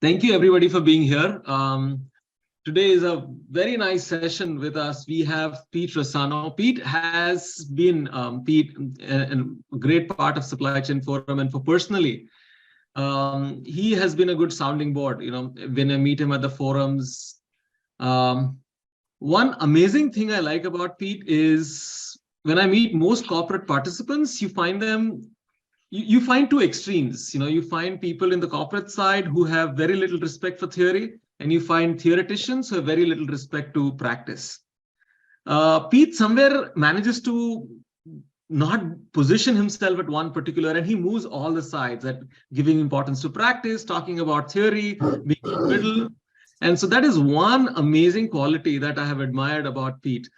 Thank you, everybody, for being here. Today is a very nice session with us. We have Pete Russano. Pete has been a great part of Supply Chain Forum, and for personally, he has been a good sounding board. You know, when I meet him at the forums, one amazing thing I like about Pete is when I meet most corporate participants, you find them. You find two extremes. You know, you find people in the corporate side who have very little respect for theory, and you find theoreticians who have very little respect to practice. Pete somewhere manages to not position himself at one particular, and he moves all the sides, at giving importance to practice, talking about theory, being in the middle. And so that is one amazing quality that I have admired about Pete.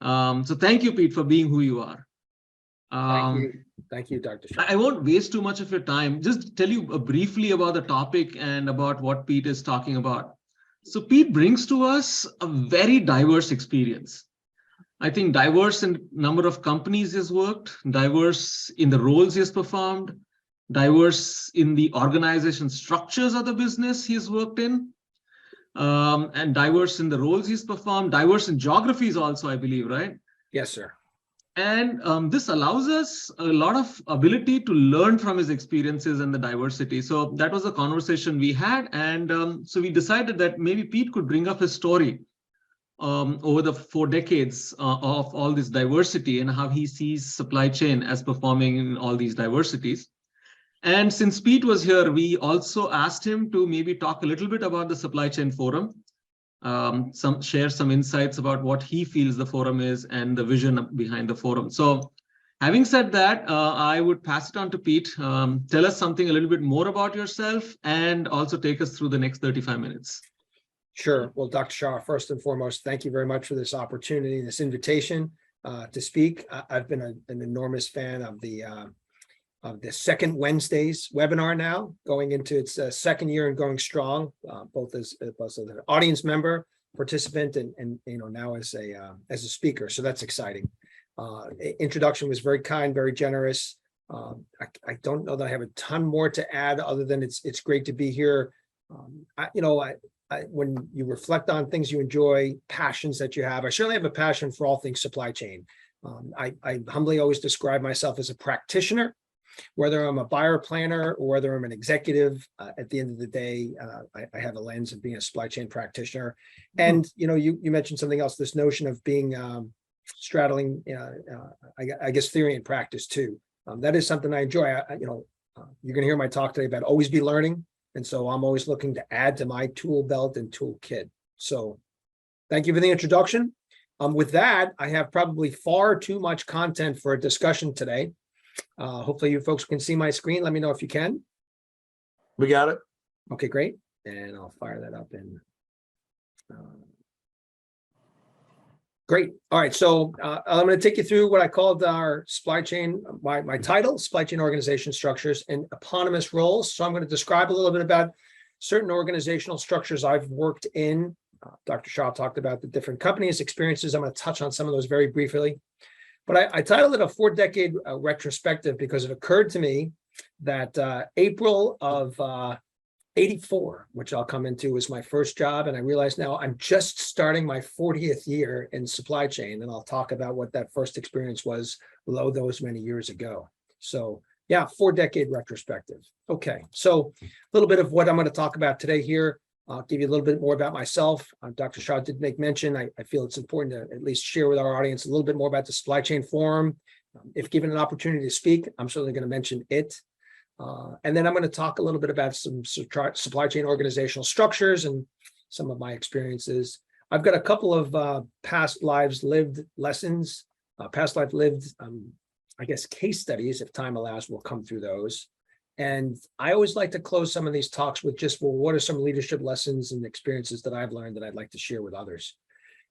So thank you, Pete, for being who you are. Thank you. Thank you, Dr. Shah. I won't waste too much of your time. Just tell you briefly about the topic and about what Pete is talking about. So Pete brings to us a very diverse experience. I think diverse in number of companies he's worked, diverse in the roles he has performed, diverse in the organization structures of the business he's worked in, and diverse in the roles he's performed, diverse in geographies also, I believe, right? Yes, sir. And this allows us a lot of ability to learn from his experiences and the diversity. So that was a conversation we had. And so we decided that maybe Pete could bring up his story over the 4 decades of all this diversity and how he sees supply chain as performing in all these diversities. And since Pete was here, we also asked him to maybe talk a little bit about the Supply Chain Forum. Share some insights about what he feels the forum is and the vision behind the forum. So having said that, I would pass it on to Pete. Tell us something a little bit more about yourself and also take us through the next 35 minutes. Sure. Well, Dr. Shah, first and foremost, thank you very much for this opportunity, this invitation to speak. I've been an enormous fan of the second Wednesdays webinar now, going into its second year and going strong, both as an audience member, participant, and now as a speaker. So that's exciting. Introduction was very kind, very generous. I don't know that I have a ton more to add other than it's great to be here. When you reflect on things you enjoy, passions that you have, I certainly have a passion for all things supply chain. I humbly always describe myself as a practitioner. Whether I'm a buyer planner or whether I'm an executive, at the end of the day, I have a lens of being a supply chain practitioner. And you mentioned something else, this notion of being straddling, I guess, theory and practice too. That is something I enjoy. You're going to hear my talk today about always be learning, and so I'm always looking to add to my tool belt and toolkit. So, thank you for the introduction. With that, I have probably far too much content for a discussion today. Hopefully you folks can see my screen. Let me know if you can. We got it. Okay, great. And I'll fire that up in. Great. All right. So I'm going to take you through what I called our supply chain, my title, Supply Chain Organization Structures and Eponymous Roles. So I'm going to describe a little bit about certain organizational structures I've worked in. Dr. Shah talked about the different companies, experiences. I'm going to touch on some of those very briefly. But I titled it a 4-decade retrospective because it occurred to me that April of '84, which I'll come into, was my first job. And I realize now I'm just starting my 40th year in supply chain. And I'll talk about what that first experience was below those many years ago. So yeah, 4-decade retrospective. Okay, so a little bit of what I'm going to talk about today here. I'll give you a little bit more about myself. Dr. Shah did make mention. I feel it's important to at least share with our audience a little bit more about the Supply Chain Forum. If given an opportunity to speak, I'm certainly going to mention it. And then I'm going to talk a little bit about some supply chain organizational structures and some of my experiences. I've got a couple of past lives lived lessons, past life lived, I guess, case studies, if time allows, we'll come through those. And I always like to close some of these talks with just, well, what are some leadership lessons and experiences that I've learned that I'd like to share with others?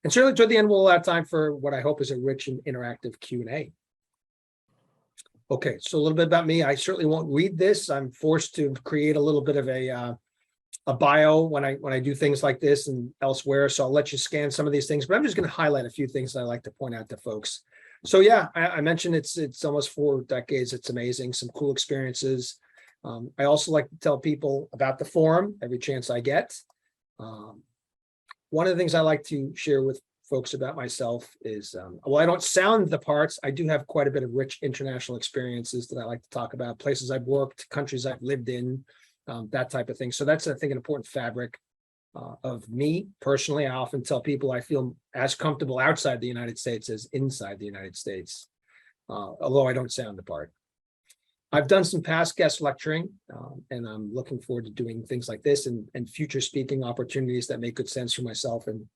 And certainly toward the end, we'll have time for what I hope is a rich and interactive Q&A. Okay, so a little bit about me. I certainly won't read this. I'm forced to create a little bit of a bio when I do things like this and elsewhere. So I'll let you scan some of these things, but I'm just going to highlight a few things that I like to point out to folks. So yeah, I mentioned it's almost 4 decades. It's amazing. Some cool experiences. I also like to tell people about the forum every chance I get. One of the things I like to share with folks about myself is, well, I don't sound the parts. I do have quite a bit of rich international experiences that I like to talk about, places I've worked, countries I've lived in, that type of thing. So that's, I think, an important fabric of me personally. I often tell people I feel as comfortable outside the United States as inside the United States, although I don't sound the part. I've done some past guest lecturing, and I'm looking forward to doing things like this and future speaking opportunities that make good sense for myself and,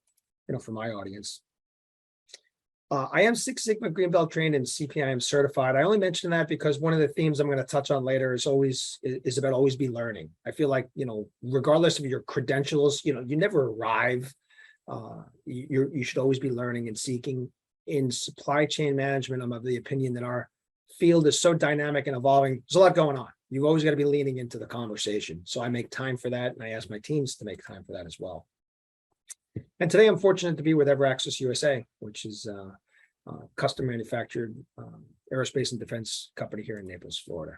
for my audience. I am Six Sigma Green Belt trained and CPIM certified. I only mention that because one of the themes I'm going to touch on later is about always be learning. I feel like, regardless of your credentials, you never arrive. You should always be learning and seeking. In supply chain management, I'm of the opinion that our field is so dynamic and evolving. There's a lot going on. You've always got to be leaning into the conversation. So I make time for that, and I ask my teams to make time for that as well. And today I'm fortunate to be with Ever Access USA, which is custom manufactured aerospace and defense company here in Naples, Florida.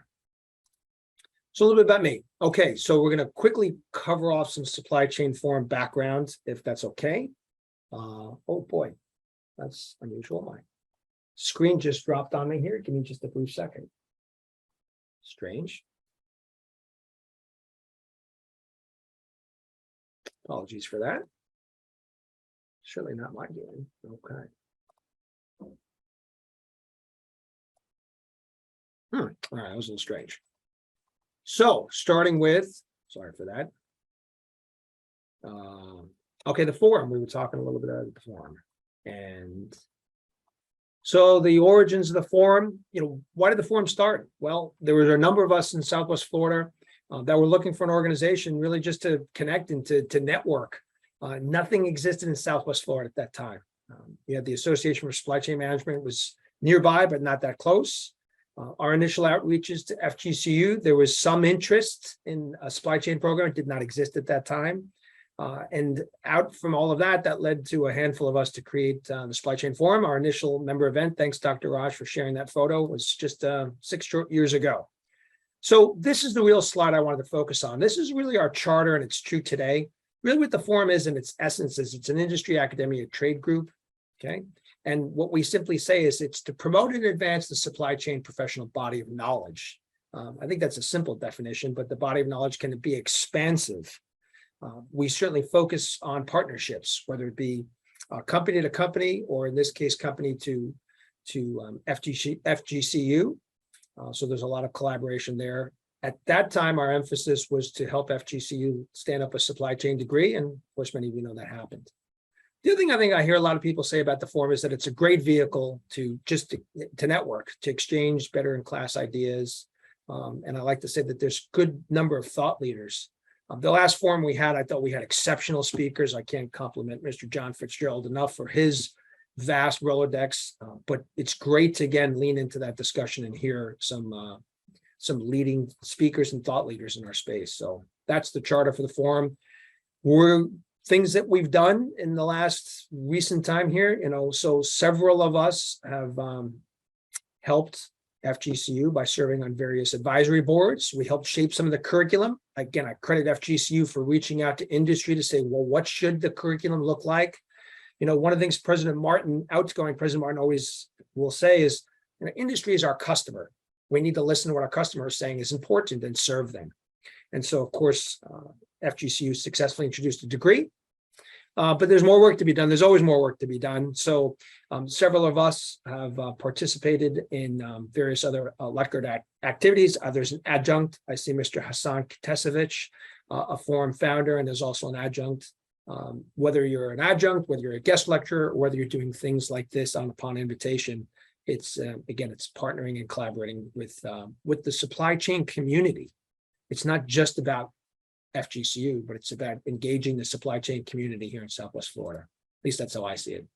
So a little bit about me. Okay, so we're going to quickly cover off some supply chain forum background, if that's okay. Oh boy, that's unusual. My screen just dropped on me here. Give me just a brief second. Strange. Apologies for that. Surely not my doing. Okay. All right, that was a little strange. So starting with, sorry for that. Okay, the forum, we were talking a little bit about the forum. And so the origins of the forum, why did the forum start? Well, there were a number of us in Southwest Florida that were looking for an organization really just to connect and to network. Nothing existed in Southwest Florida at that time. You had the Association for Supply Chain Management was nearby, but not that close. Our initial outreaches to FGCU, there was some interest in a supply chain program. It did not exist at that time. And out from all of that, that led to a handful of us to create the Supply Chain Forum. Our initial member event, thanks Dr. Raj for sharing that photo, was just 6 short years ago. So this is the real slide I wanted to focus on. This is really our charter, and it's true today. Really what the forum is in its essence is it's an industry, academia, trade group, okay? And what we simply say is it's to promote and advance the supply chain professional body of knowledge. I think that's a simple definition, but the body of knowledge can be expansive. We certainly focus on partnerships, whether it be company to company, or in this case, company to FGCU. So there's a lot of collaboration there. At that time, our emphasis was to help FGCU stand up a supply chain degree. And of course, many of you know that happened. The other thing I think I hear a lot of people say about the forum is that it's a great vehicle to network, to exchange better in class ideas. And I like to say that there's a good number of thought leaders. The last forum we had, I thought we had exceptional speakers. I can't compliment Mr. John Fitzgerald enough for his vast Rolodex, but it's great to, again, lean into that discussion and hear some leading speakers and thought leaders in our space. So that's the charter for the forum. Things that we've done in the last recent time here, so several of us have helped FGCU by serving on various advisory boards. We helped shape some of the curriculum. Again, I credit FGCU for reaching out to industry to say, well, what should the curriculum look like? One of the things outgoing President Martin always will say is, industry is our customer. We need to listen to what our customer is saying is important and serve them. And so, of course, FGCU successfully introduced a degree, but there's more work to be done. There's always more work to be done. So several of us have participated in various other Lutgert activities. There's an adjunct. I see Mr. Hassan Kitesevich, a forum founder, and there's also an adjunct. Whether you're an adjunct, whether you're a guest lecturer, or whether you're doing things like this upon invitation, it's again, it's partnering and collaborating with the supply chain community. It's not just about FGCU, but it's about engaging the supply chain community here in Southwest Florida. At least that's how I see it.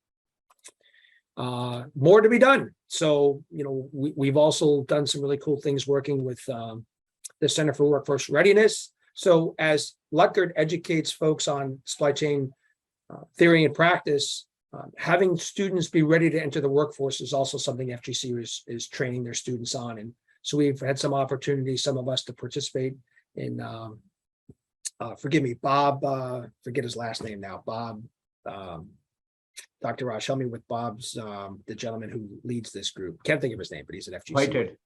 More to be done. So, we've also done some really cool things working with the Center for Workforce Readiness. So as Lutgert educates folks on supply chain theory and practice, having students be ready to enter the workforce is also something FGCU is training their students on. And So we've had some opportunities, some of us, to participate in, forgive me, Bob, forget his last name now, Bob, Dr. Raj, help me with Bob's, the gentleman who leads this group. Can't think of his name, but he's at FGC. Whitehead.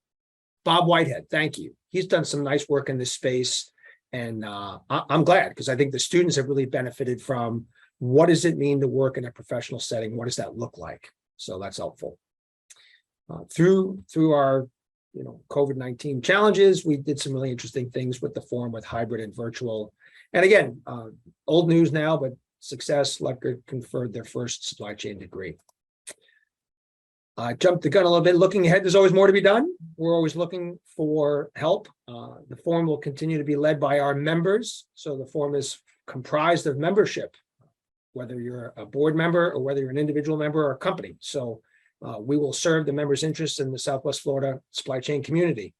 Bob Whitehead, thank you. He's done some nice work in this space. And I'm glad, because I think the students have really benefited from what does it mean to work in a professional setting? What does that look like? So that's helpful. Through our COVID-19 challenges, we did some really interesting things with the forum, with hybrid and virtual. And again, old news now, but success, Lutgert conferred their first supply chain degree. I jumped the gun a little bit. Looking ahead, there's always more to be done. We're always looking for help. The forum will continue to be led by our members. So the forum is comprised of membership, whether you're a board member or whether you're an individual member or a company. So we will serve the members' interests in the Southwest Florida supply chain community.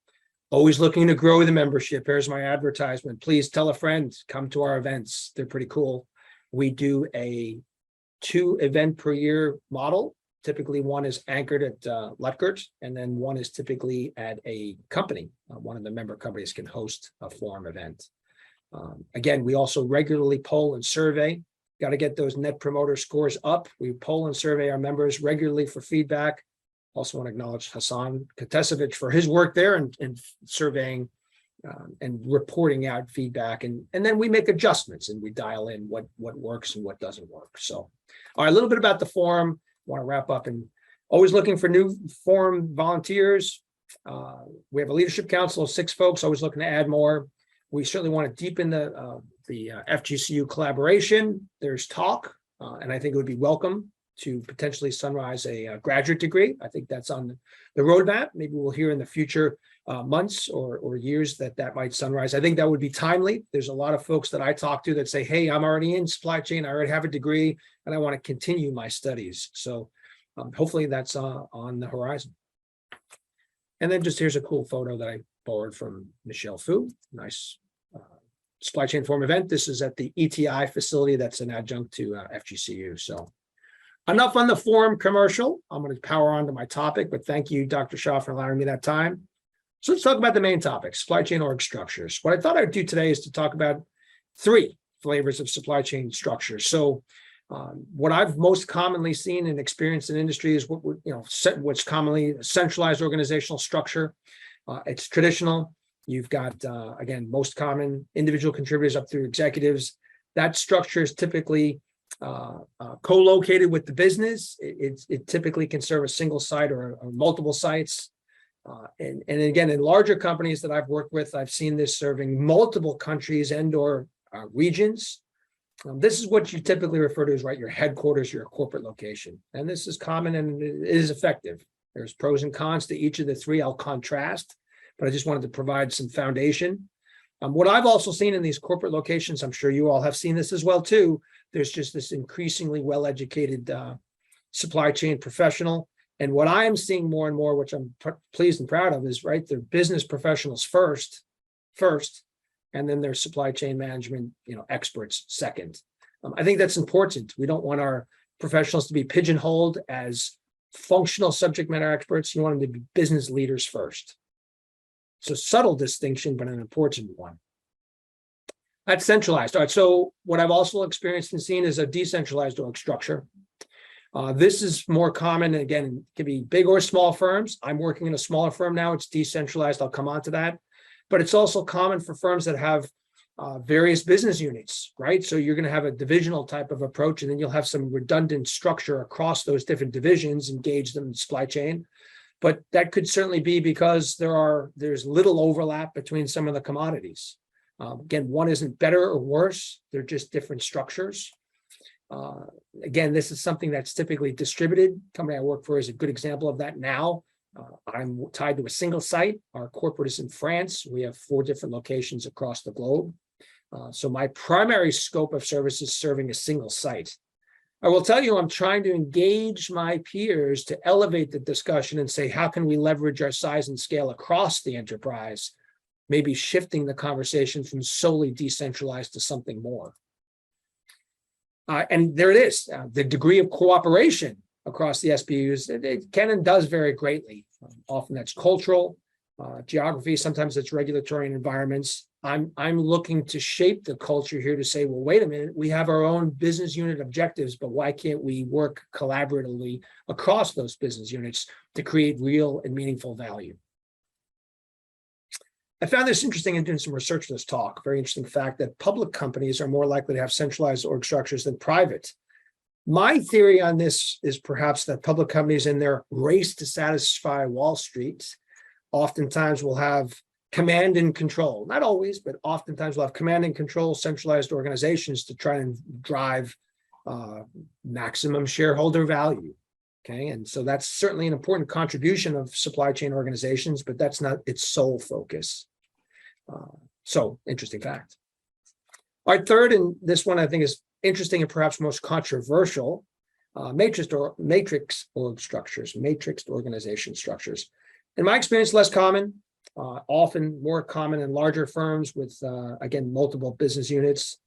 Always looking to grow the membership. Here's my advertisement. Please tell a friend, come to our events. They're pretty cool. We do a 2 event per year model. Typically one is anchored at Lutgert, and then one is typically at a company. One of the member companies can host a forum event. Again, we also regularly poll and survey. Got to get those net promoter scores up. We poll and survey our members regularly for feedback. Also want to acknowledge Hassan Katesevich for his work there and surveying and reporting out feedback. And then we make adjustments and we dial in what works and what doesn't work. So, all right, a little bit about the forum. Want to wrap up, and always looking for new forum volunteers. We have a leadership council of 6 folks, always looking to add more. We certainly want to deepen the FGCU collaboration. There's talk, and I think it would be welcome to potentially sunrise a graduate degree. I think that's on the roadmap. Maybe we'll hear in the future months or years that might sunrise. I think that would be timely. There's a lot of folks that I talk to that say, hey, I'm already in supply chain. I already have a degree and I want to continue my studies. So hopefully that's on the horizon. And then just here's a cool photo that I borrowed from Michelle Fu. Nice supply chain forum event. This is at the ETI facility that's an adjunct to FGCU. So enough on the forum commercial. I'm going to power on to my topic, but thank you, Dr. Shaw, for allowing me that time. So let's talk about the main topic, supply chain org structures. What I thought I'd do today is to talk about 3 flavors of supply chain structures. So what I've most commonly seen and experienced in industry is what's commonly a centralized organizational structure. It's traditional. You've got, again, most common individual contributors up through executives. That structure is typically co-located with the business. It typically can serve a single site or multiple sites. And again, in larger companies that I've worked with, I've seen this serving multiple countries and or regions. This is what you typically refer to as your headquarters, your corporate location. And this is common and it is effective. There's pros and cons to each of the 3. I'll contrast, but I just wanted to provide some foundation. What I've also seen in these corporate locations, I'm sure you all have seen this as well too, there's just this increasingly well-educated supply chain professional. And what I am seeing more and more, which I'm pleased and proud of, is they're business professionals first, and then there's supply chain management, experts second. I think that's important. We don't want our professionals to be pigeonholed as functional subject matter experts. You want them to be business leaders first. It's a subtle distinction, but an important one. That's centralized. All right. So what I've also experienced and seen is a decentralized org structure. This is more common. Again, it can be big or small firms. I'm working in a smaller firm now. It's decentralized. I'll come on to that. But it's also common for firms that have various business units, right? So you're going to have a divisional type of approach, and then you'll have some redundant structure across those different divisions, engage them in supply chain. But that could certainly be because there's little overlap between some of the commodities. Again, one isn't better or worse. They're just different structures. Again, this is something that's typically distributed. The company I work for is a good example of that now. I'm tied to a single site. Our corporate is in France. We have 4 different locations across the globe. So my primary scope of service is serving a single site. I will tell you, I'm trying to engage my peers to elevate the discussion and say, how can we leverage our size and scale across the enterprise, maybe shifting the conversation from solely decentralized to something more. And there it is, the degree of cooperation across the SBUs, it can and does vary greatly. Often that's cultural, geography, sometimes it's regulatory and environments. I'm looking to shape the culture here to say, well, wait a minute, we have our own business unit objectives, but why can't we work collaboratively across those business units to create real and meaningful value? I found this interesting in doing some research for this talk. Very interesting fact that public companies are more likely to have centralized org structures than private. My theory on this is perhaps that public companies in their race to satisfy Wall Street oftentimes will have command and control, not always, but oftentimes we'll have command and control centralized organizations to try and drive maximum shareholder value. Okay, and so that's certainly an important contribution of supply chain organizations, but that's not its sole focus. So interesting fact. All right, third, and this one I think is interesting and perhaps most controversial, matrix org structures, matrixed organization structures. In my experience, less common. Often more common in larger firms with, again, multiple business units.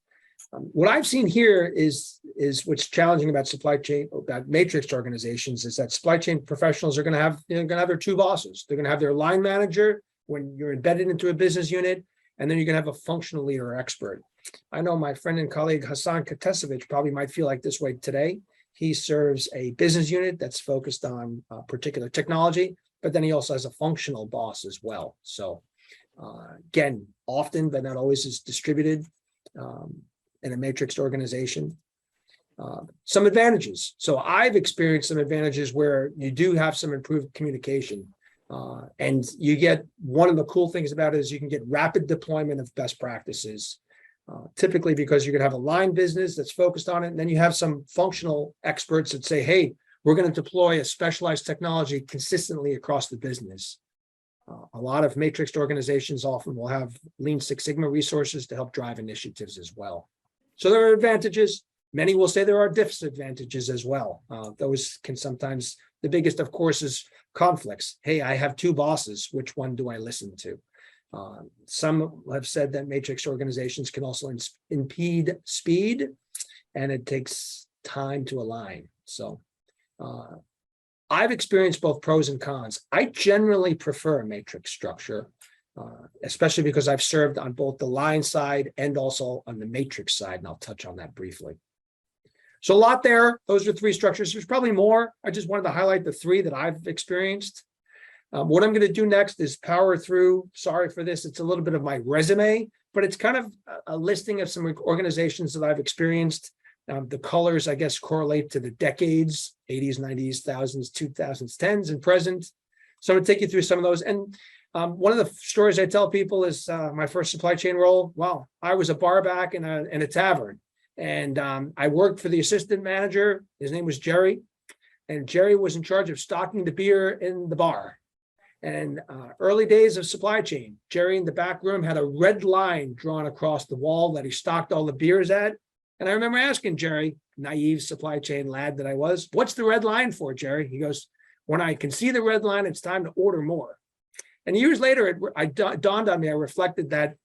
What I've seen here is what's challenging about supply chain, about matrix organizations, is that supply chain professionals are going to have their two bosses. They're going to have their line manager when you're embedded into a business unit, and then you're going to have a functional leader or expert. I know my friend and colleague Hassan Katesevich probably might feel like this way today. He serves a business unit that's focused on particular technology, but then he also has a functional boss as well. So again, often, but not always, is distributed in a matrixed organization. Some advantages. So I've experienced some advantages where you do have some improved communication. And you get, one of the cool things about it is you can get rapid deployment of best practices, typically because you're going to have a line business that's focused on it. And then you have some functional experts that say, hey, we're going to deploy a specialized technology consistently across the business. A lot of matrixed organizations often will have Lean Six Sigma resources to help drive initiatives as well. So there are advantages. Many will say there are disadvantages as well. Those can sometimes, the biggest, of course, is conflicts. Hey, I have two bosses. Which one do I listen to? Some have said that matrix organizations can also impede speed, and it takes time to align. So I've experienced both pros and cons. I generally prefer a matrix structure, especially because I've served on both the line side and also on the matrix side, and I'll touch on that briefly. So a lot there. Those are three structures. There's probably more. I just wanted to highlight the three that I've experienced. What I'm going to do next is power through. Sorry for this. It's a little bit of my resume, but it's kind of a listing of some organizations that I've experienced. The colors, I guess, correlate to the decades, 80s, 90s, 1000s, 2000s, 10s, and present. So I'm going to take you through some of those. And one of the stories I tell people is my first supply chain role. Well, I was a bar back in a tavern, and I worked for the assistant manager. His name was Jerry, and Jerry was in charge of stocking the beer in the bar. And early days of supply chain, Jerry in the back room had a red line drawn across the wall that he stocked all the beers at. And I remember asking Jerry, naive supply chain lad that I was, what's the red line for, Jerry? He goes, when I can see the red line, it's time to order more. And years later, it dawned on me, I reflected that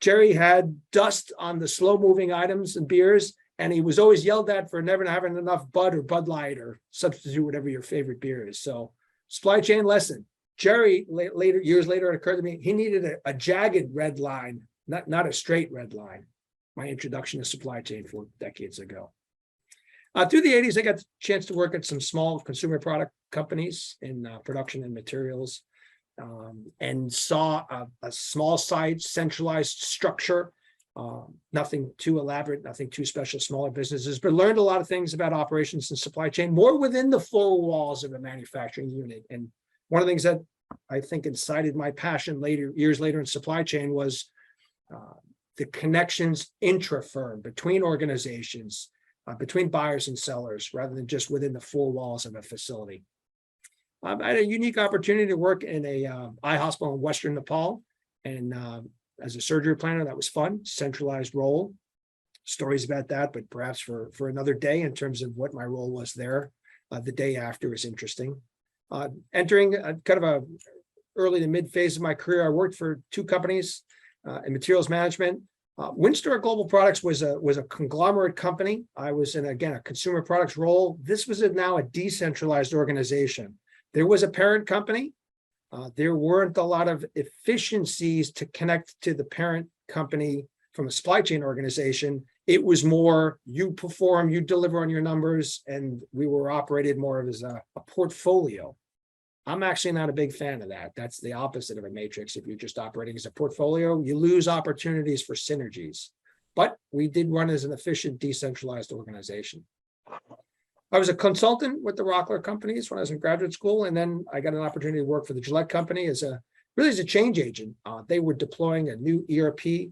Jerry had dust on the slow moving items and beers, and he was always yelled at for never having enough Bud or Bud Light or substitute whatever your favorite beer is. So supply chain lesson. Jerry, years later, it occurred to me, he needed a jagged red line, not a straight red line. My introduction to supply chain 4 decades ago. Through the 80s, I got the chance to work at some small consumer product companies in production and materials, and saw a small site, centralized structure, nothing too elaborate, nothing too special, smaller businesses, but learned a lot of things about operations and supply chain, more within the four walls of a manufacturing unit. And one of the things that I think incited my passion years later in supply chain was the connections intra-firm between organizations, between buyers and sellers, rather than just within the four walls of a facility. I had a unique opportunity to work in a eye hospital in Western Nepal, and as a surgery planner, that was fun. Centralized role, stories about that, but perhaps for another day in terms of what my role was there. The day after is interesting. Entering kind of a early to mid phase of my career, I worked for 2 companies in materials management. Windstar Global Products was a conglomerate company. I was in, again, a consumer products role. This was now a decentralized organization. There was a parent company, There weren't a lot of efficiencies to connect to the parent company from a supply chain organization. It was more you perform, you deliver on your numbers, and we were operated more as a portfolio. I'm actually not a big fan of that. That's the opposite of a matrix. If you're just operating as a portfolio, you lose opportunities for synergies. But we did run as an efficient, decentralized organization. I was a consultant with the Rockler companies when I was in graduate school, and then I got an opportunity to work for the Gillette company as a change agent. They were deploying a new ERP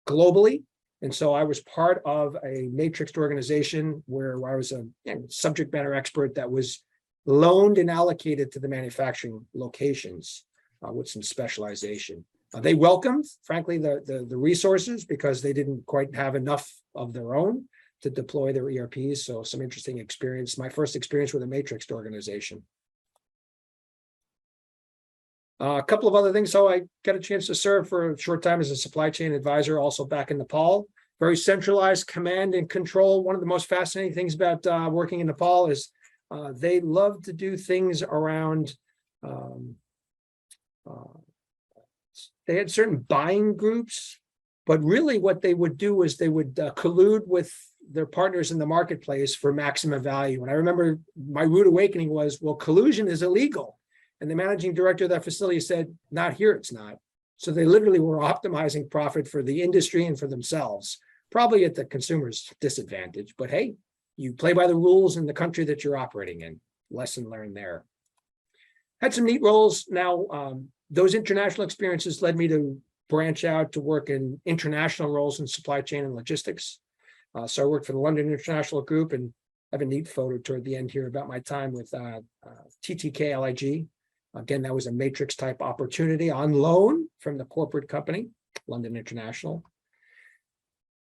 globally, and so I was part of a matrixed organization where I was a subject matter expert that was loaned and allocated to the manufacturing locations with some specialization. They welcomed, frankly, the resources because they didn't quite have enough of their own to deploy their ERPs. So some interesting experience. My first experience with a matrixed organization. A couple of other things. So I got a chance to serve for a short time as a supply chain advisor, also back in Nepal. Very centralized command and control. One of the most fascinating things about working in Nepal is they love to do things around, they had certain buying groups, but really what they would do is they would collude with their partners in the marketplace for maximum value. And I remember my rude awakening was, well, collusion is illegal. And the managing director of that facility said, not here, it's not. So they literally were optimizing profit for the industry and for themselves, probably at the consumer's disadvantage. But hey, you play by the rules in the country that you're operating in. Lesson learned there. Had some neat roles. Now, those international experiences led me to branch out to work in international roles in supply chain and logistics. So I worked for the London International Group, and I have a neat photo toward the end here about my time with TTK LIG. Again, that was a matrix type opportunity on loan from the corporate company, London International.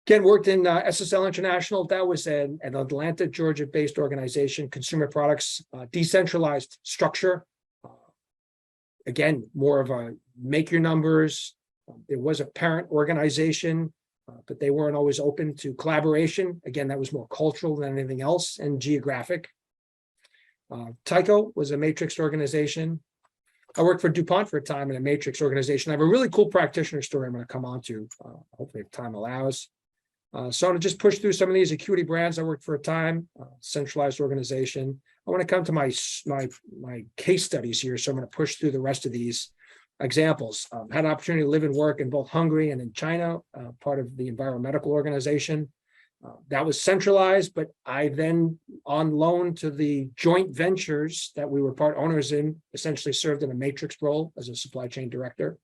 Again, worked in SSL International. That was an Atlanta, Georgia-based organization, consumer products, decentralized structure. Again, more of a make your numbers. There was a parent organization, but they weren't always open to collaboration. Again, that was more cultural than anything else and geographic. Tyco was a matrix organization. I worked for DuPont for a time in a matrix organization. I have a really cool practitioner story I'm going to come on to, hopefully if time allows. So I'm going to just push through some of these acuity brands. I worked for a time, centralized organization. I want to come to my case studies here, so I'm going to push through the rest of these examples. Had an opportunity to live and work in both Hungary and in China, part of the environmental organization. That was centralized, but I then, on loan to the joint ventures that we were part owners in, essentially served in a matrix role as a supply chain director.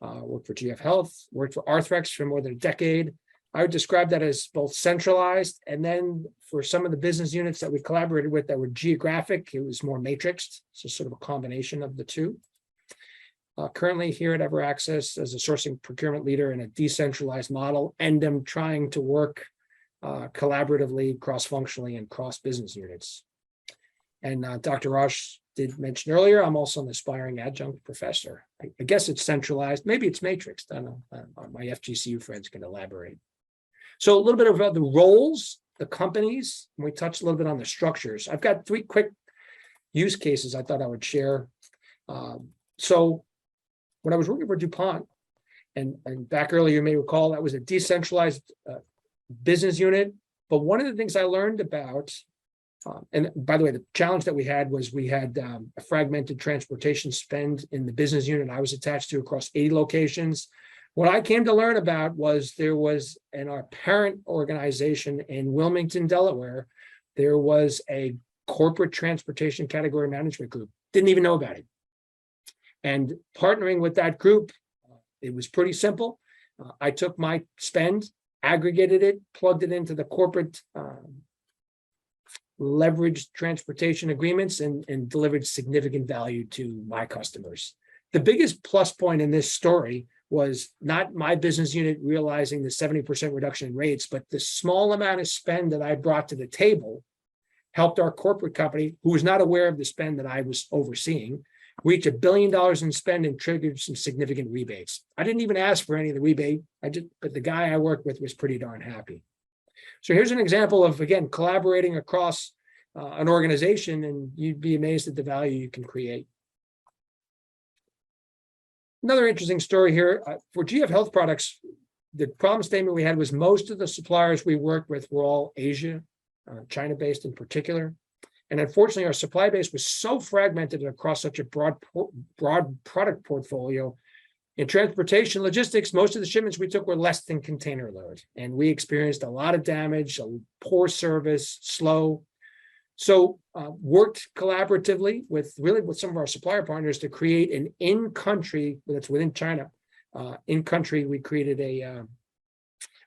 Worked for GF Health, worked for Arthrex for more than a decade. I would describe that as both centralized, and then for some of the business units that we collaborated with that were geographic, it was more matrixed, so sort of a combination of the two. Currently here at EverAccess as a sourcing procurement leader in a decentralized model, and I'm trying to work collaboratively, cross-functionally, and cross-business units. And Dr. Raj did mention earlier, I'm also an aspiring adjunct professor. I guess it's centralized, maybe it's matrixed. I don't know, my FGCU friends can elaborate. So a little bit about the roles, the companies, and we touched a little bit on the structures. I've got 3 quick use cases I thought I would share. So when I was working for DuPont, and back earlier, you may recall, that was a decentralized business unit. But one of the things I learned about, and by the way, the challenge that we had was we had a fragmented transportation spend in the business unit I was attached to across 80 locations. What I came to learn about was there was, in our parent organization in Wilmington, Delaware, there was a corporate transportation category management group. Didn't even know about it. And partnering with that group, it was pretty simple. I took my spend, aggregated it, plugged it into the corporate leveraged transportation agreements, and delivered significant value to my customers. The biggest plus point in this story was not my business unit realizing the 70% reduction in rates, but the small amount of spend that I brought to the table helped our corporate company, who was not aware of the spend that I was overseeing, reach $1 billion in spend and triggered some significant rebates. I didn't even ask for any of the rebate, but the guy I worked with was pretty darn happy. So here's an example of, again, collaborating across an organization, and you'd be amazed at the value you can create. Another interesting story here for GF Health products. The problem statement we had was most of the suppliers we worked with were all Asia, China-based in particular. And unfortunately, our supply base was so fragmented across such a broad product portfolio. In transportation logistics, most of the shipments we took were less than container load. And we experienced a lot of damage, poor service, slow. So worked collaboratively with some of our supplier partners to create an in-country, that's within China, in-country, we created a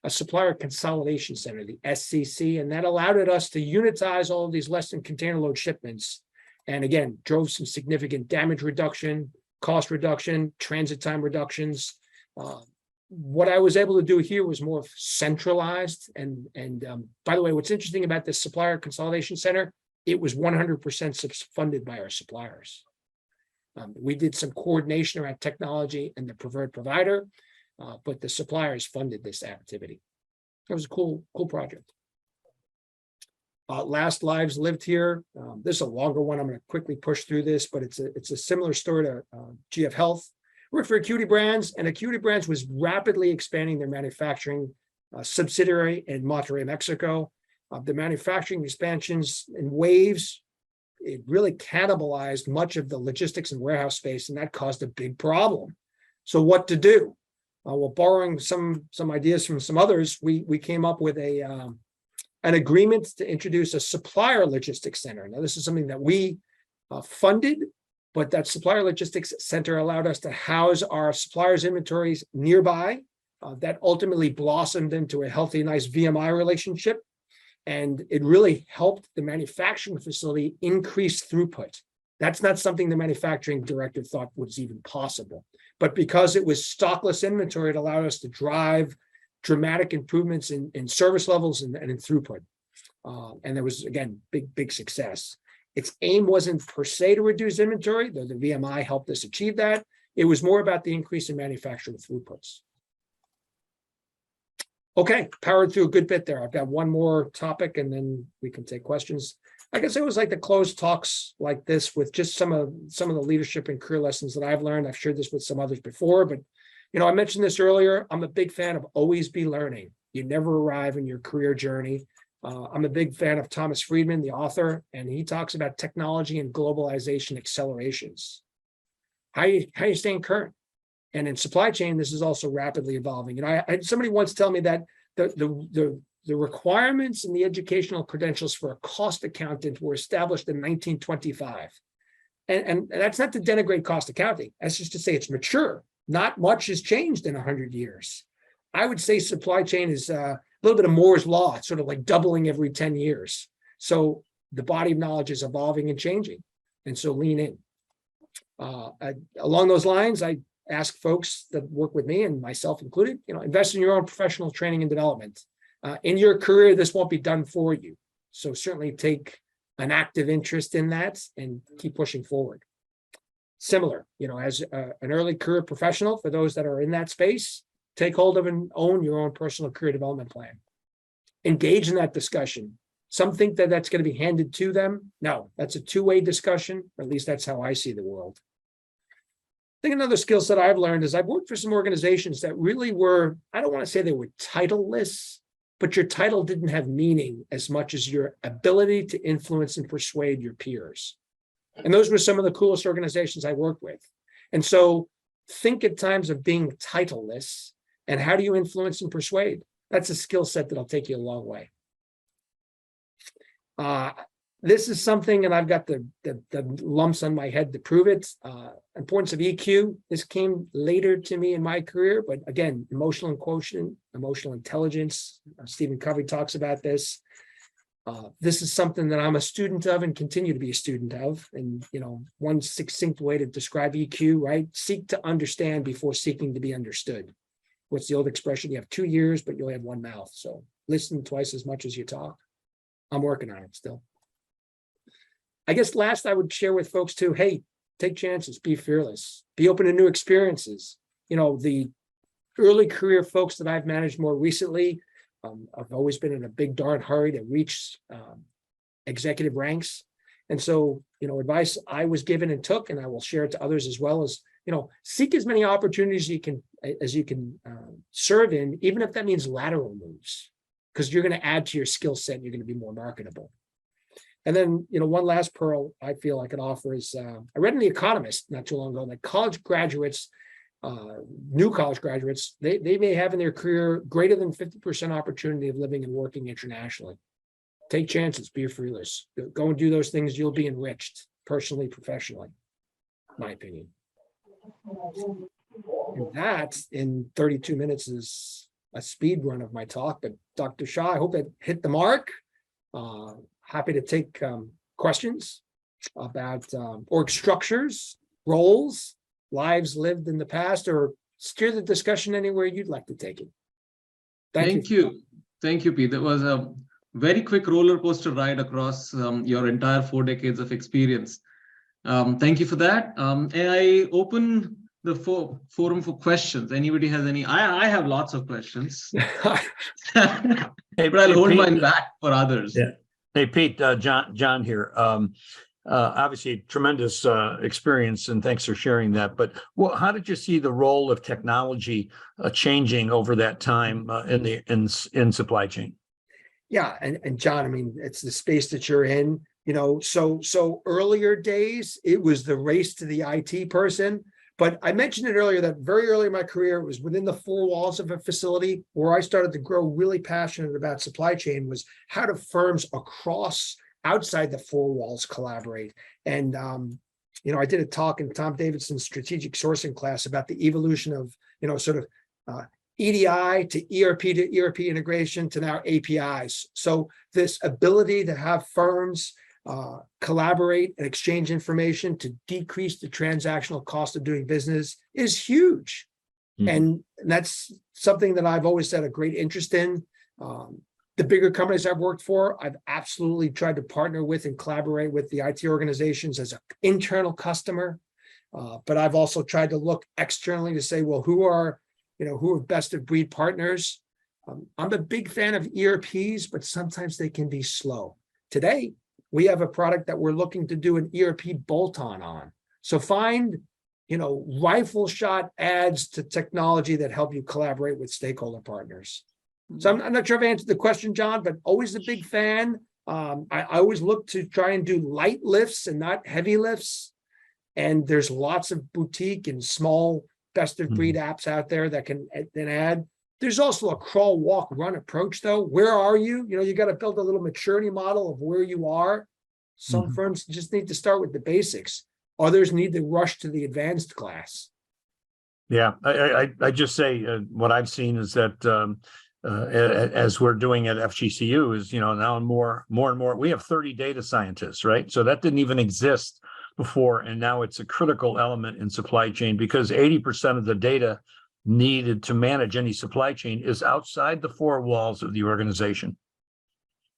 supplier consolidation center, the SCC, and that allowed us to unitize all of these less than container load shipments. And again, drove some significant damage reduction, cost reduction, transit time reductions. What I was able to do here was more centralized. And by the way, what's interesting about this supplier consolidation center, it was 100% funded by our suppliers. We did some coordination around technology and the preferred provider, but the suppliers funded this activity. It was a cool project. Last lives lived here. This is a longer one. I'm going to quickly push through this, but it's a similar story to GF Health. Worked for Acuity Brands, and Acuity Brands was rapidly expanding their manufacturing subsidiary in Monterrey, Mexico. The manufacturing expansions in waves, it really cannibalized much of the logistics and warehouse space, and that caused a big problem. So what to do? Well, borrowing some ideas from some others, we came up with an agreement to introduce a supplier logistics center. Now, this is something that we funded, but that supplier logistics center allowed us to house our suppliers' inventories nearby. That ultimately blossomed into a healthy, nice VMI relationship. And it really helped the manufacturing facility increase throughput. That's not something the manufacturing director thought was even possible. But because it was stockless inventory, it allowed us to drive dramatic improvements in service levels and in throughput. And there was, again, big success. Its aim wasn't per se to reduce inventory, though the VMI helped us achieve that. It was more about the increase in manufacturing throughputs. Okay, powered through a good bit there. I've got one more topic and then we can take questions. I guess it was like the closed talks like this with just some of the leadership and career lessons that I've learned. I've shared this with some others before, but I mentioned this earlier. I'm a big fan of always be learning. You never arrive in your career journey. I'm a big fan of Thomas Friedman, the author, and he talks about technology and globalization accelerations. How you staying current? And in supply chain, this is also rapidly evolving. I had somebody once tell me that the requirements and the educational credentials for a cost accountant were established in 1925. And that's not to denigrate cost accounting. That's just to say it's mature. Not much has changed in 100 years. I would say supply chain is a little bit of Moore's law. It's sort of like doubling every 10 years. So the body of knowledge is evolving and changing. And so lean in. Along those lines, I ask folks that work with me and myself included, invest in your own professional training and development. In your career, this won't be done for you. So certainly take an active interest in that and keep pushing forward. Similar, as an early career professional, for those that are in that space, take hold of and own your own personal career development plan. Engage in that discussion. Some think that that's going to be handed to them. No, that's a two-way discussion, or at least that's how I see the world. I think another skill set I've learned is I've worked for some organizations that really were, I don't want to say they were titleless, but your title didn't have meaning as much as your ability to influence and persuade your peers. And those were some of the coolest organizations I worked with. And so think at times of being titleless and how do you influence and persuade? That's a skill set that'll take you a long way. This is something, and I've got the lumps on my head to prove it. Importance of EQ. This came later to me in my career, but again, emotional quotient, emotional intelligence. Stephen Covey talks about this. This is something that I'm a student of and continue to be a student of. And, one succinct way to describe EQ, right? Seek to understand before seeking to be understood. What's the old expression? You have 2 ears, but you only have one mouth. So listen twice as much as you talk. I'm working on it still. I guess last I would share with folks too, hey, take chances, be fearless, be open to new experiences. The early career folks that I've managed more recently, I've always been in a big darn hurry to reach executive ranks. And so, advice I was given and took, and I will share it to others as well, is seek as many opportunities as you can serve in, even if that means lateral moves, because you're going to add to your skill set and you're going to be more marketable. And then, one last pearl I feel I could offer is I read in The Economist not too long ago that college graduates, new college graduates, they may have in their career greater than 50% opportunity of living and working internationally. Take chances, be fearless, go and do those things. You'll be enriched personally, professionally, my opinion. And that in 32 minutes is a speed run of my talk. But Dr. Shah, I hope it hit the mark. Happy to take questions about org structures, roles, lives lived in the past, or steer the discussion anywhere you'd like to take it. Thank you. Thank you, Pete. That was a very quick roller coaster ride across your entire 4 decades of experience. Thank you for that. And I open the forum for questions. Anybody has any? I have lots of questions, but I'll hold mine back for others. Yeah. Hey, Pete, John here. Obviously, tremendous experience, and thanks for sharing that. But how did you see the role of technology changing over that time in supply chain? Yeah, and John, I mean, it's the space that you're in. So earlier days, it was the race to the IT person. But I mentioned it earlier that very early in my career, it was within the 4 walls of a facility where I started to grow really passionate about supply chain. Was how do firms across outside the 4 walls collaborate? And I did a talk in Tom Davidson's strategic sourcing class about the evolution of EDI to ERP integration to now APIs. So this ability to have firms collaborate and exchange information to decrease the transactional cost of doing business is huge. Mm-hmm. And that's something that I've always had a great interest in. The bigger companies I've worked for, I've absolutely tried to partner with and collaborate with the IT organizations as an internal customer. But I've also tried to look externally to say, well, who are best of breed partners? I'm a big fan of ERPs, but sometimes they can be slow. Today, we have a product that we're looking to do an ERP bolt-on on. So find, rifle shot adds to technology that help you collaborate with stakeholder partners. So I'm not sure if I answered the question, John, but always a big fan. I always look to try and do light lifts and not heavy lifts. And there's lots of boutique and small best of breed apps out there that can then add. There's also a crawl, walk, run approach, though. Where are you? You got to build a little maturity model of where you are. Some firms just need to start with the basics. Others need to rush to the advanced class. Yeah, I just say what I've seen is that as we're doing at FGCU is, now more and more, we have 30 data scientists, right? So that didn't even exist before. And now it's a critical element in supply chain because 80% of the data needed to manage any supply chain is outside the 4 walls of the organization.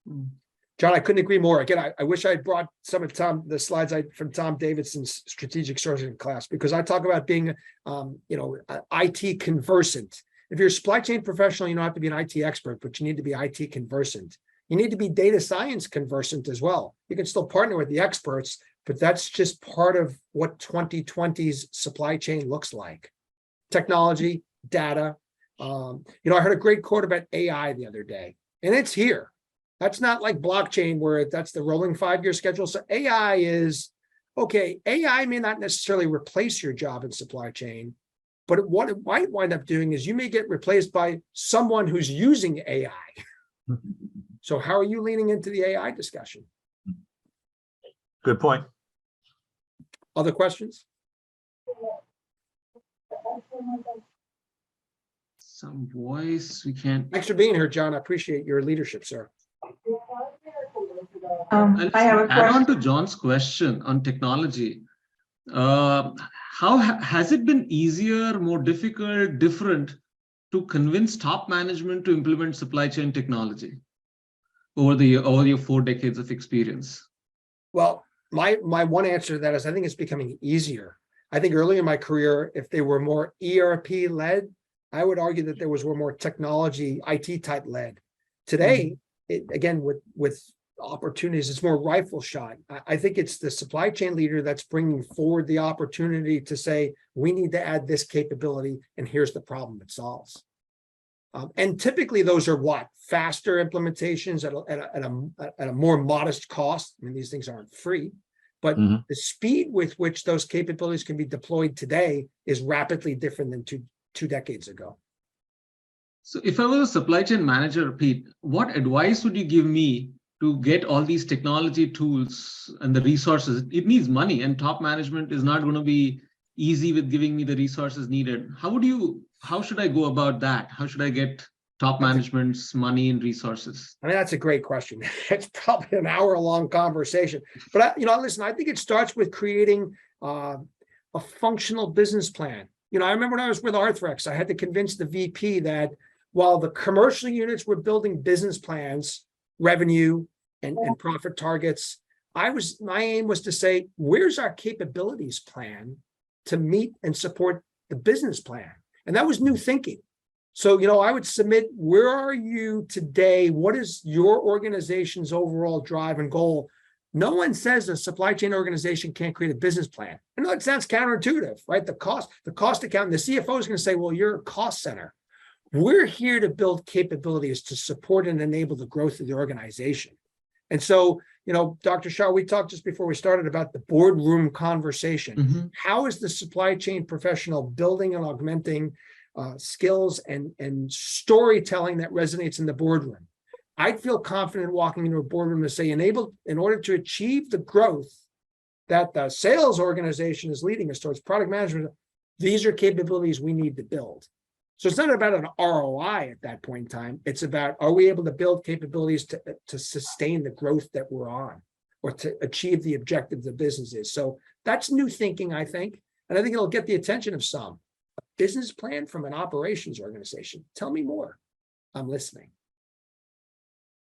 John, I couldn't agree more. Again, I wish I had brought some of the slides from Tom Davidson's strategic sourcing class, because I talk about being, IT conversant. If you're a supply chain professional, you don't have to be an IT expert, but you need to be IT conversant. You need to be data science conversant as well. You can still partner with the experts, but that's just part of what 2020's supply chain looks like. Technology, data. I heard a great quote about AI the other day, and it's here. That's not like blockchain where that's the rolling 5-year schedule. So AI is, okay, AI may not necessarily replace your job in supply chain, but what it might wind up doing is you may get replaced by someone who's using AI. So how are you leaning into the AI discussion? Good point. Other questions? Some voice, we can't. Thanks for being here, John. I appreciate your leadership, sir. I have a question. Add on to John's question on technology. How has it been easier, more difficult, different to convince top management to implement supply chain technology over your 4 decades of experience? Well, my one answer to that is I think it's becoming easier. I think early in my career, if they were more ERP led, I would argue that were more technology, IT type led. Today, again, with opportunities. It's more rifle shot. I think it's the supply chain leader that's bringing forward the opportunity to say, we need to add this capability, and here's the problem it solves. And typically those are what? Faster implementations at a more modest cost. I mean, these things aren't free, but the speed with which those capabilities can be deployed today is rapidly different than two decades ago. So if I was a supply chain manager, Pete, what advice would you give me to get all these technology tools and the resources? It needs money, and top management is not going to be easy with giving me the resources needed. How should I go about that? How should I get top management's money and resources? I mean, that's a great question. It's probably an hour-long conversation, but listen, I think it starts with creating a functional business plan. I remember when I was with Arthrex, I had to convince the VP that while the commercial units were building business plans, revenue and profit targets, my aim was to say, where's our capabilities plan to meet and support the business plan? And that was new thinking. So, I would submit, where are you today? What is your organization's overall drive and goal? No one says a supply chain organization can't create a business plan. I know it sounds counterintuitive, right? The cost accountant, the CFO is going to say, well, you're a cost center. We're here to build capabilities to support and enable the growth of the organization. And so, Dr. Shah, we talked just before we started about the boardroom conversation. How is the supply chain professional building and augmenting skills and storytelling that resonates in the boardroom? I'd feel confident walking into a boardroom to say, in order to achieve the growth that the sales organization is leading us towards, product management, these are capabilities we need to build. So it's not about an ROI at that point in time. It's about, are we able to build capabilities to sustain the growth that we're on, or to achieve the objectives of businesses? So that's new thinking, I think. And I think it'll get the attention of some. A business plan from an operations organization. Tell me more. I'm listening.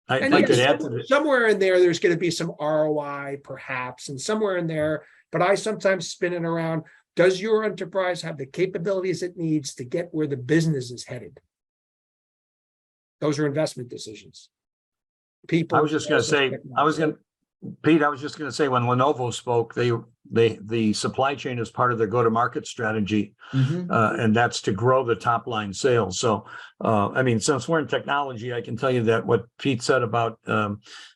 I could add to this. Somewhere in there, there's going to be some ROI perhaps, and somewhere in there, but I sometimes spin it around. Does your enterprise have the capabilities it needs to get where the business is headed? Those are investment decisions. People. I was just going to say, Pete, I was just going to say, when Lenovo spoke, the supply chain is part of their go-to-market strategy, and that's to grow the top line sales. So, since we're in technology, I can tell you that what Pete said about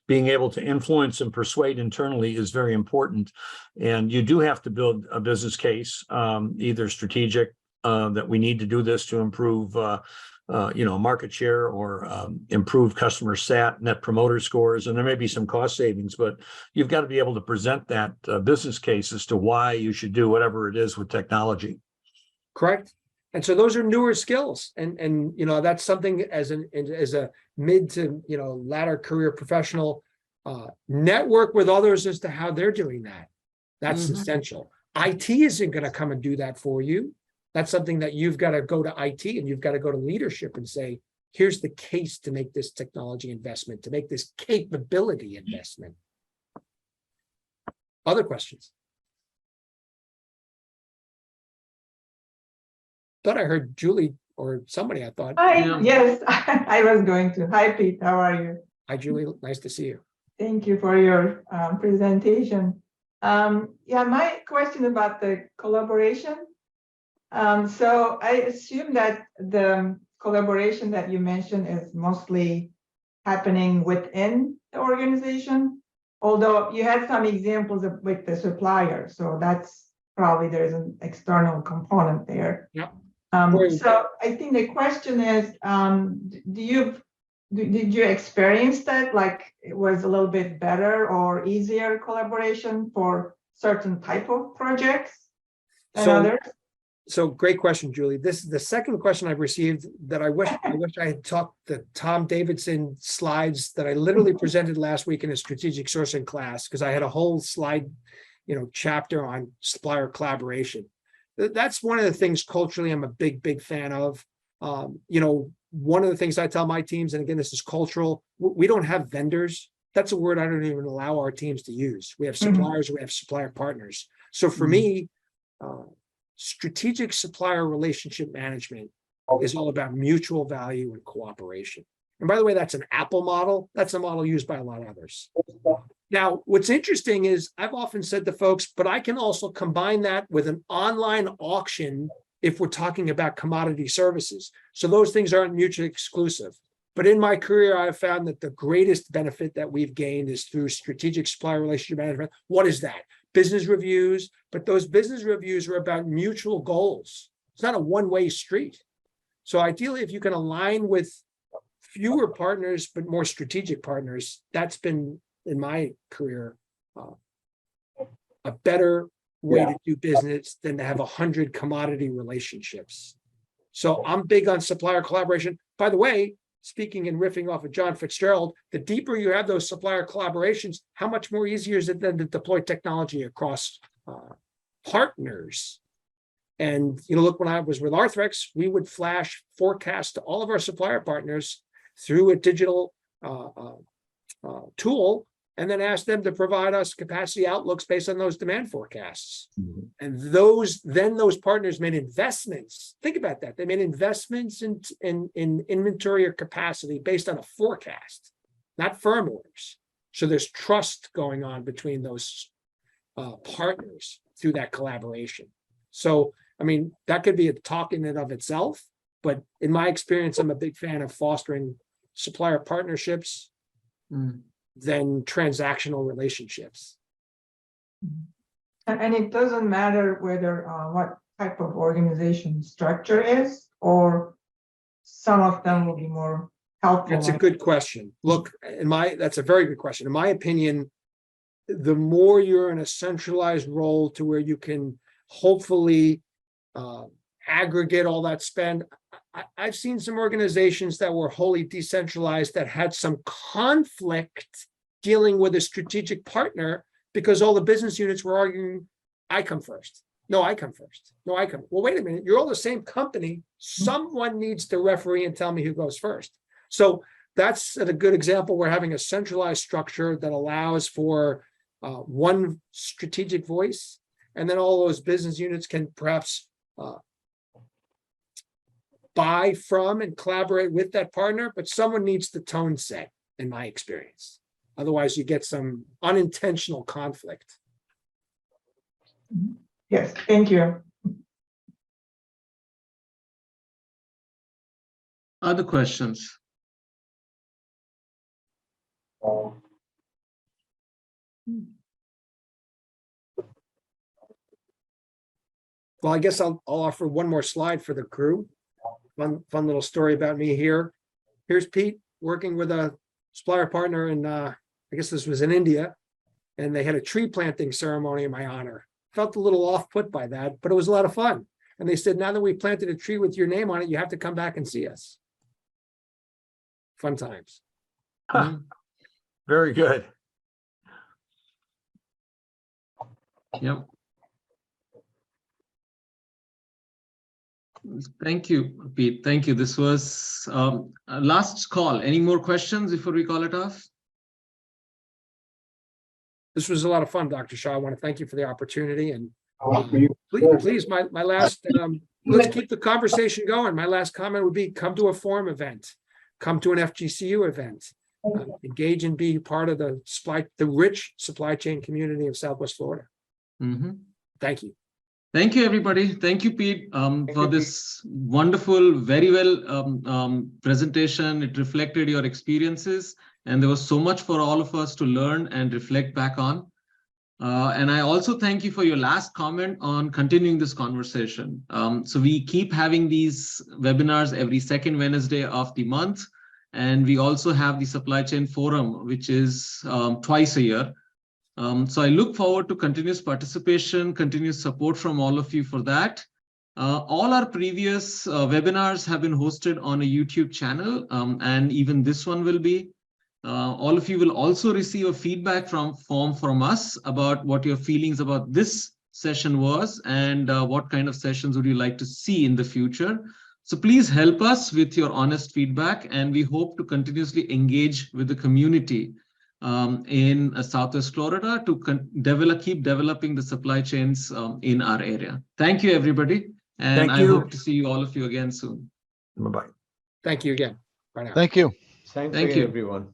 being able to influence and persuade internally is very important. And you do have to build a business case, either strategic, that we need to do this to improve market share, or improve customer sat, net promoter scores, and there may be some cost savings, but you've got to be able to present that business case as to why you should do whatever it is with technology. Correct. And so those are newer skills, and that's something as a mid to latter career professional, network with others as to how they're doing that. That's essential. IT isn't going to come and do that for you. That's something that you've got to go to IT, and you've got to go to leadership and say, here's the case to make this technology investment, to make this capability investment. Other questions? Thought I heard Julie or somebody, I thought. Hi, yes, I was going to. Hi, Pete, how are you? Hi, Julie, nice to see you. Thank you for your presentation. My question about the collaboration. So I assume that the collaboration that you mentioned is mostly happening within the organization, although you had some examples with the supplier. So that's probably there's an external component there. Yep. So I think the question is, did you experience that, like it was a little bit better or easier collaboration for certain type of projects than others? So great question, Julie. This is the second question I've received that I wish I had talked the Tom Davidson slides that I literally presented last week in a strategic sourcing class, because I had a whole slide, chapter on supplier collaboration. That's one of the things culturally I'm a big fan of. One of the things I tell my teams, and again, this is cultural, we don't have vendors. That's a word I don't even allow our teams to use. We have suppliers, we have supplier partners. So for me, strategic supplier relationship management is all about mutual value and cooperation. And by the way, that's an Apple model. That's a model used by a lot of others. Now, what's interesting is I've often said to folks, but I can also combine that with an online auction if we're talking about commodity services. So those things aren't mutually exclusive. But in my career, I've found that the greatest benefit that we've gained is through strategic supplier relationship management. What is that? Business reviews, but those business reviews are about mutual goals. It's not a one-way street. So ideally, if you can align with fewer partners, but more strategic partners, that's been, in my career, a better way to do business than to have 100 commodity relationships. So I'm big on supplier collaboration. By the way, speaking and riffing off of John Fitzgerald, the deeper you have those supplier collaborations, how much more easier is it then to deploy technology across partners? And, look, when I was with Arthrex, we would flash forecasts to all of our supplier partners through a digital tool, and then ask them to provide us capacity outlooks based on those demand forecasts. Mm-hmm. And those partners made investments. Think about that. They made investments in inventory or capacity based on a forecast, not firm orders. So there's trust going on between those partners through that collaboration. So, that could be a talk in and of itself, but in my experience, I'm a big fan of fostering supplier partnerships than transactional relationships. And it doesn't matter whether what type of organization structure is, or some of them will be more helpful. That's a good question. Look, that's a very good question. In my opinion, the more you're in a centralized role to where you can hopefully aggregate all that spend. I've seen some organizations that were wholly decentralized that had some conflict dealing with a strategic partner because all the business units were arguing, I come first. No, I come first. No, I come. Well, wait a minute. You're all the same company. Someone needs to referee and tell me who goes first. So that's a good example. We're having a centralized structure that allows for one strategic voice, and then all those business units can perhaps buy from and collaborate with that partner, but someone needs the tone set, in my experience. Otherwise, you get some unintentional conflict. Yes, thank you. Other questions? Well, I guess I'll offer one more slide for the crew. Fun little story about me here. Here's Pete working with a supplier partner in, I guess this was in India, and they had a tree planting ceremony in my honor. Felt a little off-put by that, but it was a lot of fun. And they said, now that we planted a tree with your name on it, you have to come back and see us. Fun times. Huh. Very good. Yep. Thank you, Pete. Thank you. This was a last call. Any more questions before we call it off? This was a lot of fun, Dr. Shah. I want to thank you for the opportunity. And please, my last, let's keep the conversation going. My last comment would be, come to a forum event, come to an FGCU event, engage and be part of the rich supply chain community of Southwest Florida. Mm-hmm. Thank you. Thank you, everybody. Thank you, Pete, for this wonderful, very well presentation. It reflected your experiences, and there was so much for all of us to learn and reflect back on. And I also thank you for your last comment on continuing this conversation. So we keep having these webinars every second Wednesday of the month, and we also have the Supply Chain Forum, which is twice a year. So I look forward to continuous participation, continuous support from all of you for that. All our previous webinars have been hosted on a YouTube channel, and even this one will be. All of you will also receive a feedback form from us about what your feelings about this session was and what kind of sessions would you like to see in the future. So please help us with your honest feedback, and we hope to continuously engage with the community in Southwest Florida to keep developing the supply chains in our area. Thank you, everybody. And I hope to see all of you again soon. Bye-bye. Thank you again. Bye now. Thank you. Thank you, everyone.